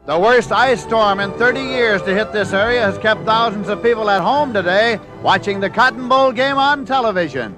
The worst ice storm in 30 years to hit this area has kept thousands of people at home today watching the Cotton Bowl game on television.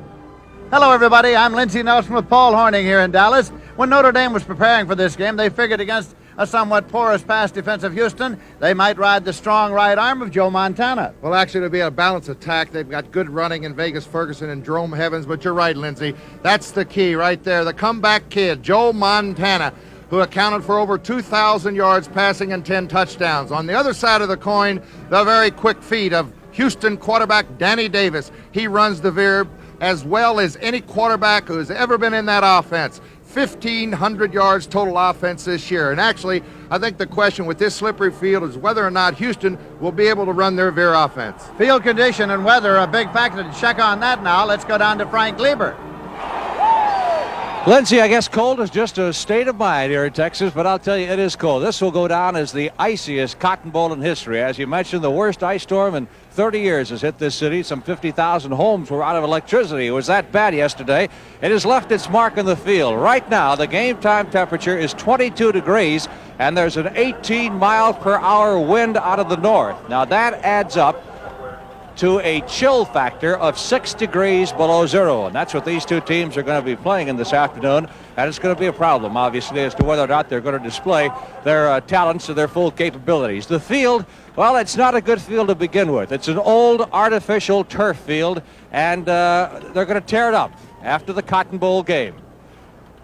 Hello, everybody. I'm Lindsey Nelson with Paul Horning here in Dallas. When Notre Dame was preparing for this game, they figured against a somewhat porous pass defense of Houston, they might ride the strong right arm of Joe Montana. Well, actually, it'll be a balanced attack. They've got good running in Vegas Ferguson and Jerome Heavens, but you're right, Lindsey. That's the key right there. The comeback kid, Joe Montana, who accounted for over 2,000 yards passing and 10 touchdowns. On the other side of the coin, the very quick feet of Houston quarterback Danny Davis. He runs the veer as well as any quarterback who has ever been in that offense. 1,500 yards total offense this year. And actually, I think the question with this slippery field is whether or not Houston will be able to run their veer offense. Field condition and weather are a big factor to check on that now. Let's go down to Frank Lieber. Lindsey, I guess cold is just a state of mind here in Texas, but I'll tell you, it is cold. This will go down as the iciest Cotton Bowl in history. As you mentioned, the worst ice storm in 30 years has hit this city. Some 50,000 homes were out of electricity. It was that bad yesterday. It has left its mark on the field. Right now, the game time temperature is 22 degrees, and there's an 18-mile-per-hour wind out of the north. Now, that adds up to a chill factor of 6 degrees below zero. And that's what these two teams are going to be playing in this afternoon. And it's going to be a problem, obviously, as to whether or not they're going to display their talents to their full capabilities. The field, well, it's not a good field to begin with. It's an old artificial turf field, and they're going to tear it up after the Cotton Bowl game.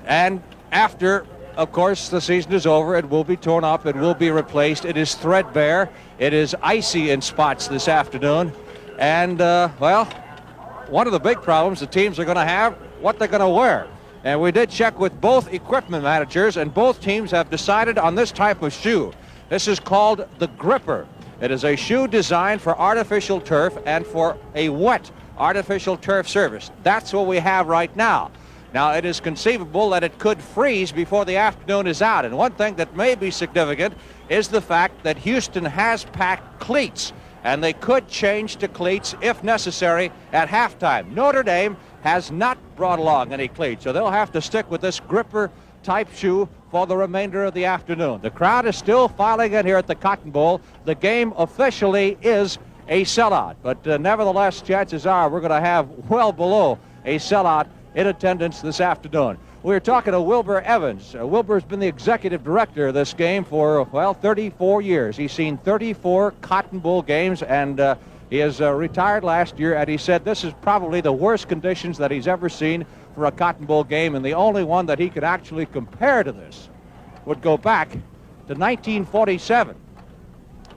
And after, of course, the season is over, it will be torn up, it will be replaced. It is threadbare. It is icy in spots this afternoon. And, well, one of the big problems the teams are going to have, what they're going to wear. And we did check with both equipment managers, and both teams have decided on this type of shoe. This is called the Gripper. It is a shoe designed for artificial turf and for a wet artificial turf surface. That's what we have right now. Now, it is conceivable that it could freeze before the afternoon is out. And one thing that may be significant is the fact that Houston has packed cleats, and they could change to cleats if necessary at halftime. Notre Dame has not brought along any cleats, so they'll have to stick with this Gripper type shoe for the remainder of the afternoon. The crowd is still filing in here at the Cotton Bowl. The game officially is a sellout, but nevertheless, chances are we're going to have well below a sellout in attendance this afternoon. We're talking to Wilbur Evans. Wilbur's been the executive director of this game for, well, 34 years. He's seen 34 Cotton Bowl games, and he has retired last year, and he said this is probably the worst conditions that he's ever seen for a Cotton Bowl game, and the only one that he could actually compare to this would go back to 1947.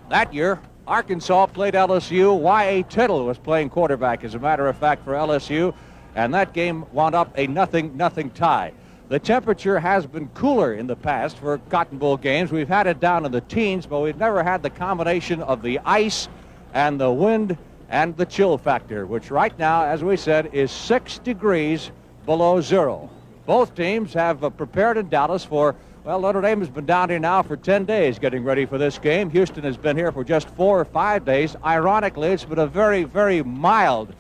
That year, Arkansas played LSU. Y.A. Tittle was playing quarterback, as a matter of fact, for LSU. And that game wound up a 0-0 tie. The temperature has been cooler in the past for Cotton Bowl games. We've had it down in the teens, but we've never had the combination of the ice and the wind and the chill factor, which right now, as we said, is 6 degrees below zero. Both teams have prepared in Dallas for, well, Notre Dame has been down here now for 10 days getting ready for this game. Houston has been here for just 4 or 5 days. Ironically, it's been a very, very mild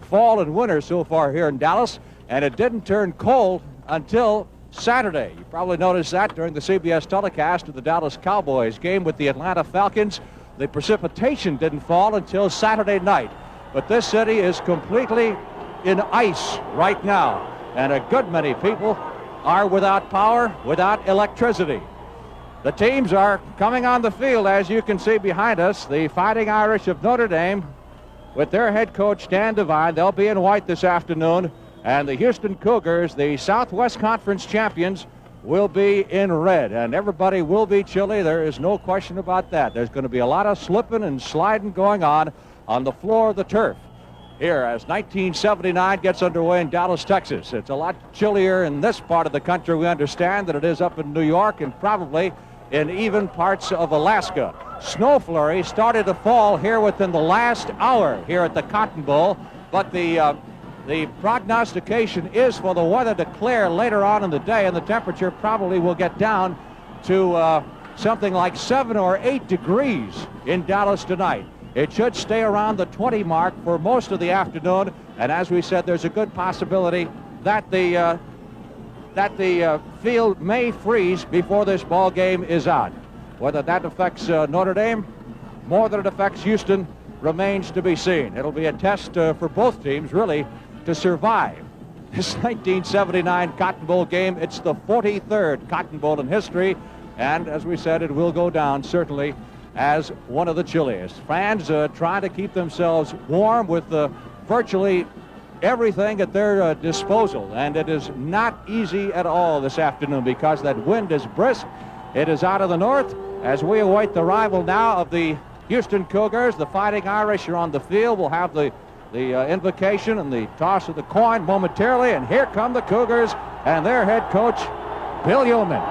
fall and winter so far here in Dallas, and it didn't turn cold until Saturday. You probably noticed that during the CBS telecast of the Dallas Cowboys game with the Atlanta Falcons. The precipitation didn't fall until Saturday night, but this city is completely in ice right now, and a good many people are without power, without electricity. The teams are coming on the field, as you can see behind us. The Fighting Irish of Notre Dame with their head coach, Dan Devine. They'll be in white this afternoon. And the Houston Cougars, the Southwest Conference champions, will be in red. And everybody will be chilly. There is no question about that. There's going to be a lot of slipping and sliding going on the floor of the turf here as 1979 gets underway in Dallas, Texas. It's a lot chillier in this part of the country, we understand, than it is up in New York and probably in even parts of Alaska. Snow flurries started to fall here within the last hour here at the Cotton Bowl, but the prognostication is for the weather to clear later on in the day, and the temperature probably will get down to something like 7 or 8 degrees in Dallas tonight. It should stay around the 20 mark for most of the afternoon, and as we said, there's a good possibility that the field may freeze before this ball game is out. Whether that affects Notre Dame more than it affects Houston remains to be seen. It'll be a test for both teams, really, to survive this 1979 Cotton Bowl game. It's the 43rd Cotton Bowl in history, and as we said, it will go down certainly as one of the chilliest. Fans trying to keep themselves warm with virtually everything at their disposal, and it is not easy at all this afternoon because that wind is brisk. It is out of the north as we await the arrival now of the Houston Cougars. The Fighting Irish are on the field. We'll have the invocation and the toss of the coin momentarily, and here come the Cougars and their head coach, Bill Yeoman.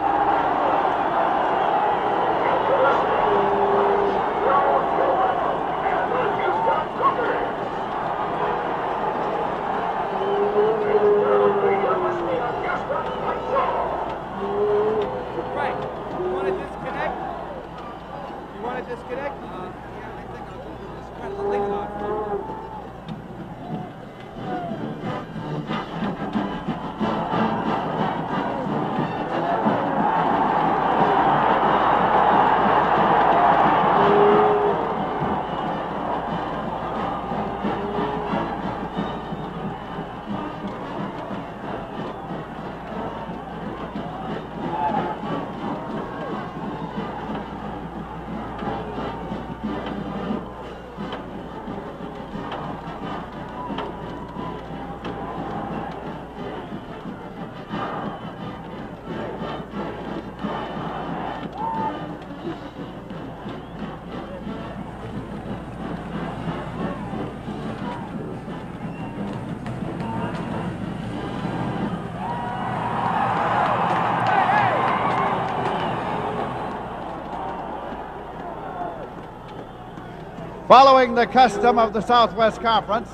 Following the custom of the Southwest Conference,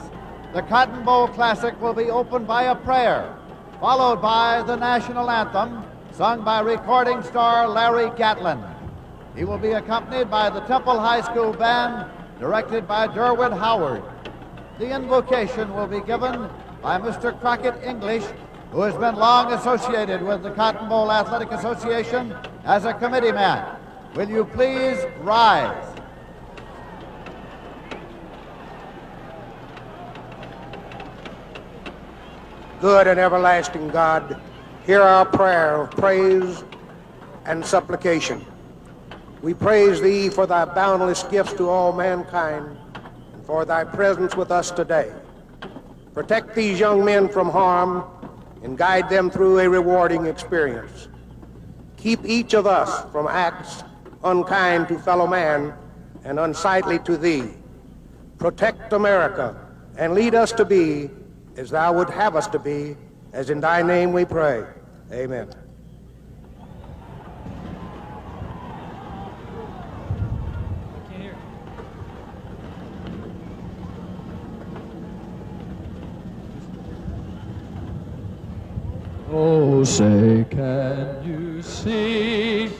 the Cotton Bowl Classic will be opened by a prayer, followed by the national anthem, sung by recording star Larry Gatlin. He will be accompanied by the Temple High School Band, directed by Derwin Howard. The invocation will be given by Mr. Crockett English, who has been long associated with the Cotton Bowl Athletic Association as a committee man. Will you please rise? Good and everlasting God, hear our prayer of praise and supplication. We praise Thee for Thy boundless gifts to all mankind and for Thy presence with us today. Protect these young men from harm and guide them through a rewarding experience. Keep each of us from acts unkind to fellow man and unsightly to Thee. Protect America and lead us to be as Thou would have us to be, as in Thy name we pray. Amen. Oh, say, can you see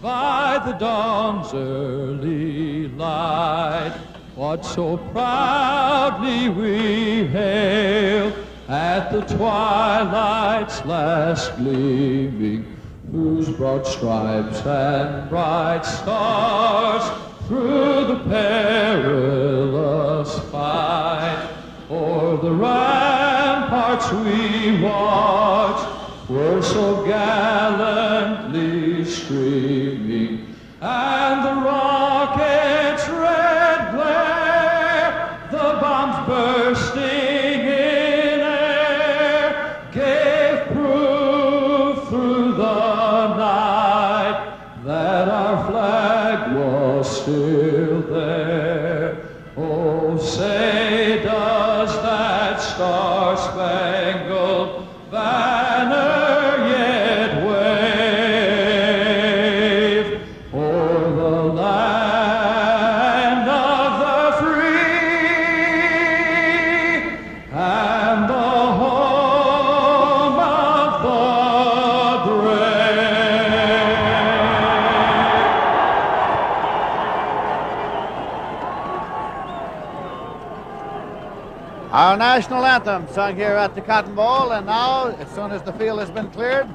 by the dawn's early light what so proudly we hailed at the twilight's last gleaming, whose broad stripes and bright stars through the perilous fight o'er the ramparts we watched were so gallantly streaming, and the rocket's red glare, the bombs bursting in air, gave proof through the night that our flag was still there. Oh, say, does that star-spangled banner yet wave o'er the land of the free and the home of the brave? Our national anthem sung here at the Cotton Bowl, and now, as soon as the field has been cleared,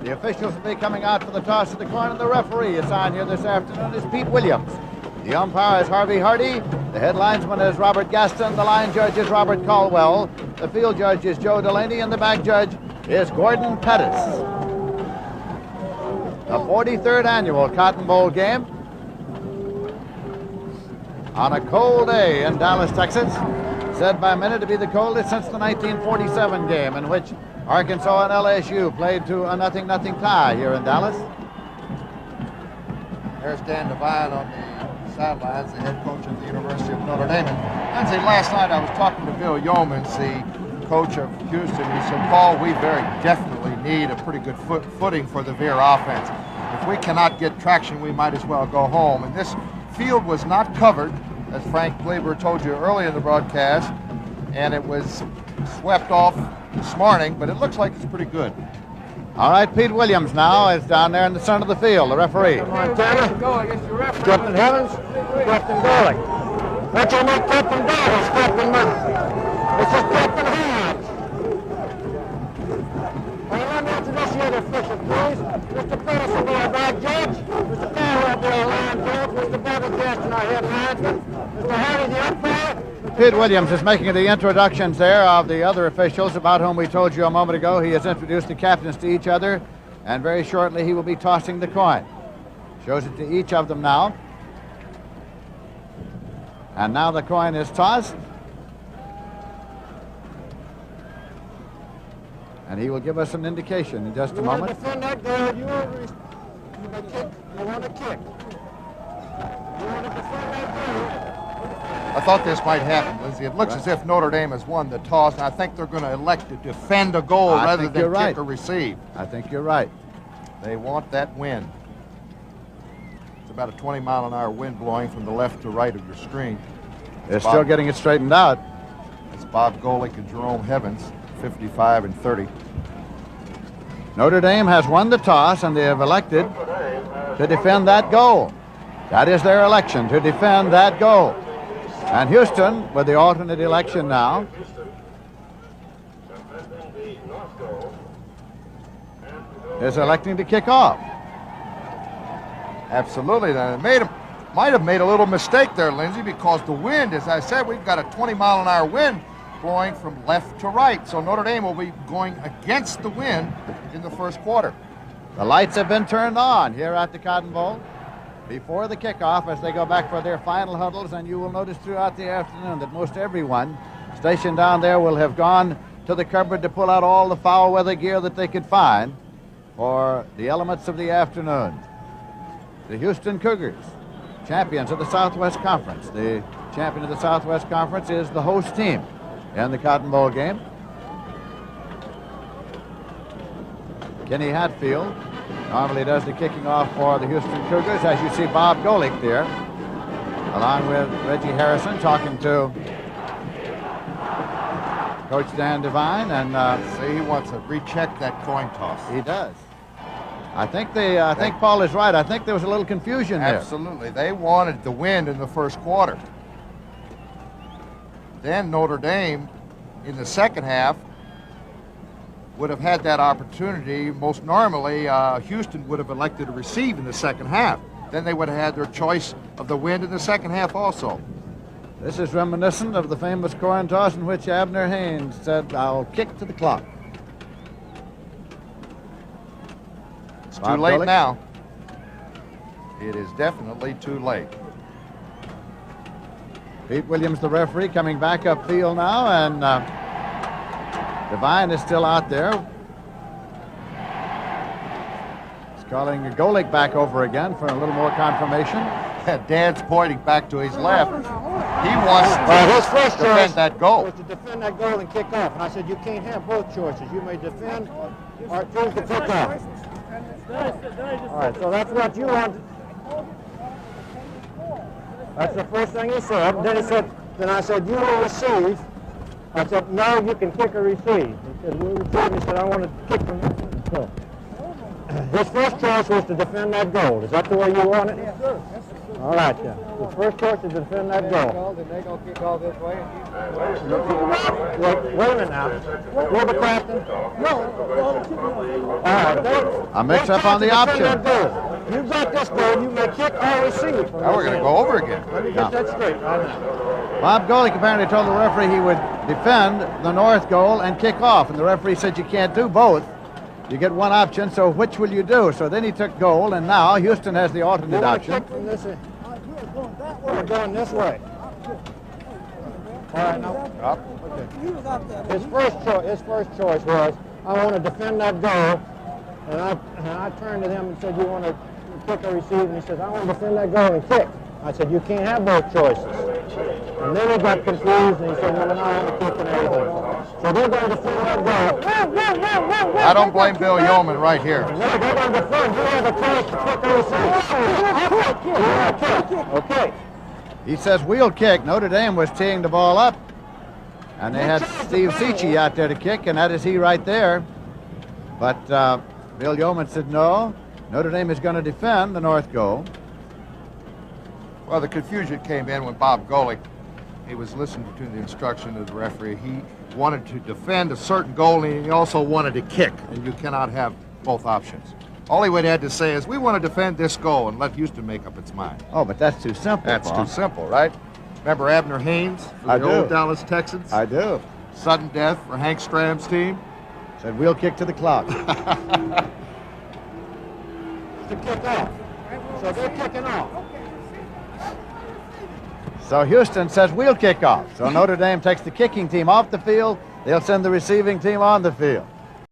The officials will be coming out for the toss of the coin, and the referee assigned here this afternoon is Pete Williams. The umpire is Harvey Hardy. The head linesman is Robert Gaston. The line judge is Robert Caldwell. The field judge is Joe Delaney, and the back judge is Gordon Pettis. The 43rd annual Cotton Bowl game on a cold day in Dallas, Texas. Said by many to be the coldest since the 1947 game, in which Arkansas and LSU played to a 0-0 tie here in Dallas. There's Dan Devine on the sidelines, the head coach of the University of Notre Dame. And Lindsay, last night I was talking to Bill Yeomans, the coach of Houston. He said, Paul, we very definitely need a pretty good footing for the Veer offense. If we cannot get traction, we might as well go home. And this field was not covered, as Frank Kleber told you early in the broadcast, and it was swept off this morning, but it looks like it's pretty good. All right, Pete Williams now is down there in the center of the field, the referee. Montana, Captain Heavens, Captain Gurley. That's your name, Captain Davis, Captain Murphy. This is Captain Hodge. Let me introduce you to the official, please. Mr. Pettis will be our back judge. Mr. Caldwell will be our line judge. Mr. Bevercaston, our head linesman. Mr. Hardy, the umpire. Pete Williams is making the introductions there of the other officials about whom we told you a moment ago. He has introduced the captains to each other, and very shortly he will be tossing the coin. Shows it to each of them now. And now the coin is tossed. And he will give us an indication in just a moment. Defend that goal. You want to kick. You want to defend that goal. I thought this might happen, Lindsay. It looks as if Notre Dame has won the toss, and I think they're going to elect to defend a goal rather than kick or receive. I think you're right. They want that wind. It's about a 20-mile-an-hour wind blowing from the left to right of your screen. They're still getting it straightened out. It's Bob Golick and Jerome Heavens, 55 and 30. Notre Dame has won the toss, and they have elected to defend that goal. That is their election, to defend that goal. And Houston, with the alternate election now, is electing to kick off. Absolutely. Then it might have made a little mistake there, Lindsay, because the wind, as I said, we've got a 20-mile-an-hour wind blowing from left to right. So Notre Dame will be going against the wind in the first quarter. The lights have been turned on here at the Cotton Bowl before the kickoff as they go back for their final huddles, and you will notice throughout the afternoon that most everyone stationed down there will have gone to the cupboard to pull out all the foul weather gear that they could find for the elements of the afternoon. The Houston Cougars, champions of the Southwest Conference. The champion of the Southwest Conference is the host team in the Cotton Bowl game. Kenny Hatfield normally does the kicking off for the Houston Cougars. As you see Bob Golick there, along with Reggie Harrison, talking to Coach Dan Devine. And see, he wants to recheck that coin toss. He does. I think Paul is right. I think there was a little confusion there. Absolutely. They wanted the wind in the first quarter. Then Notre Dame, in the second half, would have had that opportunity. Most normally, Houston would have elected to receive in the second half. Then they would have had their choice of the wind in the second half also. This is reminiscent of the famous coin toss in which Abner Haynes said, "I'll kick to the clock." It's too late now. It is definitely too late. Pete Williams, the referee, coming back upfield now, and Devine is still out there. He's calling Golick back over again for a little more confirmation. Dad's pointing back to his left. He wants to defend that goal. Was to defend that goal and kick off. And I said, you can't have both choices. You may defend or choose to kick off. All right, so that's what you want. That's the first thing he said. Then he said, then I said, you will receive. I said, no, you can kick or receive. He said, we'll receive. He said, I want to kick from that. So his first choice was to defend that goal. Is that the way you want it? Yes, sir. All right, yeah. The first choice is to defend that goal. Did they go kick all this way? Wait a minute now. Will the captain? All right. A mix-up on the option. You got this goal, you may kick or receive. Now we're going to go over again. Let me get that straight right now. Bob Golick apparently told the referee he would defend the north goal and kick off, and the referee said you can't do both. You get one option, so which will you do? So then he took goal, and now Houston has the alternate option. Kick from this end. We're going this way. All right, now. Up. Okay. His first choice was, I want to defend that goal, and I turned to him and said, you want to kick or receive? And he says, I want to defend that goal and kick. I said, you can't have both choices. And then he got confused, and he said, well, I want to kick and everything. So they're going to defend that goal. I don't blame Bill Yeoman right here. No, they're going to defend. You have a choice to kick or receive. Okay. He says we'll kick. Notre Dame was teeing the ball up, and they had Steve Seachy out there to kick, and that is he right there. But Bill Yeoman said no. Notre Dame is going to defend the north goal. Well, the confusion came in when Bob Golick, he was listening to the instruction of the referee. He wanted to defend a certain goal, and he also wanted to kick, and you cannot have both options. All he would have to say is, we want to defend this goal and let Houston make up its mind. Oh, but that's too simple. That's Paul. too simple, right? Remember Abner Haynes for I the do. old Dallas Texans? I do. Sudden death for Hank Stram's team. Said we'll kick to the clock. To kick off. So they're kicking off. So Houston says we'll kick off. So Notre Dame takes the kicking team off the field. They'll send the receiving team on the field.